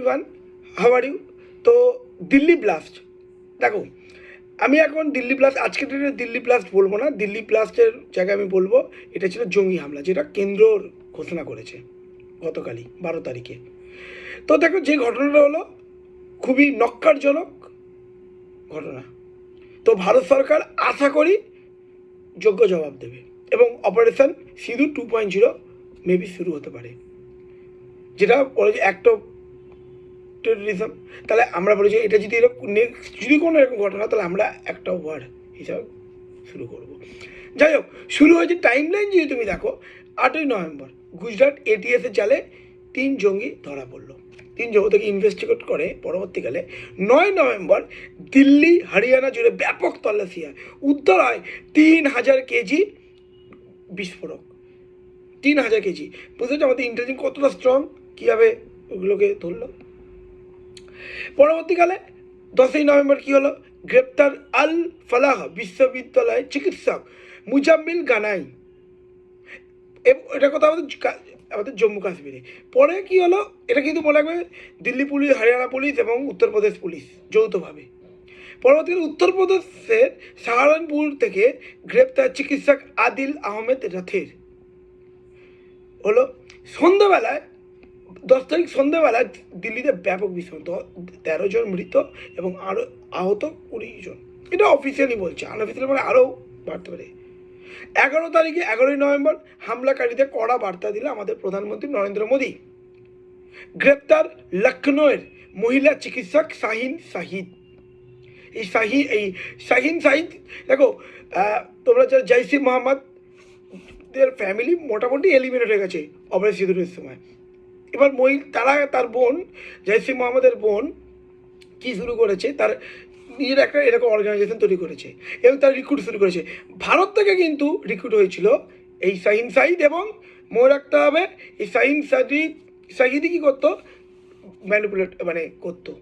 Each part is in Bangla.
Everyone, how are you? তো দিল্লি ব্লাস্ট, দেখো আমি এখন দিল্লি ব্লাস্ট, আজকের দিনে দিল্লি ব্লাস্ট বলবো না, দিল্লি ব্লাস্টের জায়গায় আমি বলবো এটা ছিল জঙ্গি হামলা, যেটা কেন্দ্র ঘোষণা করেছে গতকালই 12 তারিখে। তো দেখো যে ঘটনাটা হলো খুবই নক্কারজনক ঘটনা। তো ভারত সরকার আশা করি যোগ্য জবাব দেবে এবং অপারেশন সিঁদুর 2.0 মেবি শুরু হতে পারে, যেটা বলে যে অ্যাক্ট অফ টেরোরিজম। তাহলে আমরা বলি যে এটা যদি এরকম নেক্সট যদি কোনো এরকম ঘটনা, তাহলে আমরা একটা ওয়ার্ড হিসাবে শুরু করব। যাই হোক, শুরু হয়েছে টাইম লাইন যদি তুমি দেখো, 8ই নভেম্বর গুজরাট এটিএসের জালে 3 জঙ্গি ধরা পড়লো। 3 জঙ্গি থেকে ইনভেস্টিগেট করে পরবর্তীকালে 9 নভেম্বর দিল্লি হরিয়ানা জুড়ে ব্যাপক তল্লাশি হয়, উদ্ধার হয় 3000 কেজি বিস্ফোরক। 3000 কেজি, বুঝতে পারছি আমাদের ইন্টেলিজেন্স কতটা স্ট্রং, কীভাবে ওগুলোকে ধরলো। পরবর্তীকালে 10ই নভেম্বর কী হলো, গ্রেপ্তার আল ফালাহ বিশ্ববিদ্যালয়ের চিকিৎসক মুজাম্মিল গানাই, এটা কথা আমাদের জম্মু কাশ্মীরে। পরে কি হলো, এটা কিন্তু মনে রাখবে দিল্লি পুলিশ, হরিয়ানা পুলিশ এবং উত্তরপ্রদেশ পুলিশ যৌথভাবে। পরবর্তীকালে উত্তরপ্রদেশের সাহারানপুর থেকে গ্রেপ্তার চিকিৎসক আদিল আহমেদ রাথের হলো। সন্ধ্যাবেলায় 10 তারিখ সন্ধ্যাবেলায় দিল্লিতে ব্যাপক বিস্ফোরণ, 13 জন মৃত এবং আরও আহত 20 জন। এটা অফিসিয়ালি বলছে, আনঅফিসিয়ালি মানে আরও বাড়তে পারে। 11 তারিখে 11ই নভেম্বর হামলাকারীদের কড়া বার্তা দিল আমাদের প্রধানমন্ত্রী নরেন্দ্র মোদী। গ্রেপ্তার লখনৌয়ের মহিলা চিকিৎসক শাহিন শাহিদ। এই শাহিন শাহিদ, দেখো তোমরা যারা জৈশ-ই মোহাম্মদের ফ্যামিলি মোটামুটি এলিমিনেট হয়ে গেছে অপারেশন সিঁদুরের সময়। এবার তার বোন, জৈশ-ই মোহাম্মদের বোন কী শুরু করেছে, তার নিজের একটা এরকম অর্গানাইজেশন তৈরি করেছে এবং তার রিক্রুট শুরু করেছে। ভারত থেকে কিন্তু রিক্রুট হয়েছিল এই শাহিন শাহিদ, এবং মনে রাখতে হবে এই শাহিন শাহিদই কী করতো, ম্যানিপুলেট মানে করতো,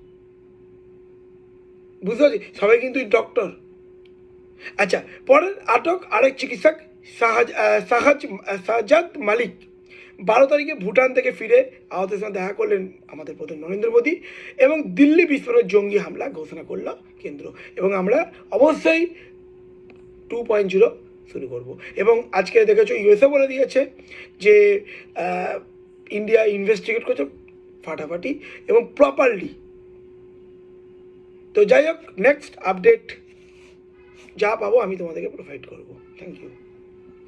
বুঝতে পারছি, সবাই কিন্তু ডক্টর। আচ্ছা, পরের আটক আরেক চিকিৎসক শাহজাদ মালিক 12 তারিখে ভুটান থেকে ফিরে আহতের সঙ্গে দেখা করলেন আমাদের প্রধান নরেন্দ্র মোদী এবং দিল্লি বিস্ফোরণের জঙ্গি হামলা ঘোষণা করল কেন্দ্র, এবং আমরা অবশ্যই 2.0 শুরু করব। এবং আজকে দেখেছো ইউএসএ বলে দিয়েছে যে ইন্ডিয়া ইনভেস্টিগেট করছে ফাটাফাটি এবং প্রপারলি। তো যাই হোক, নেক্সট আপডেট যা পাবো আমি তোমাদেরকে প্রোভাইড করবো। Thank you.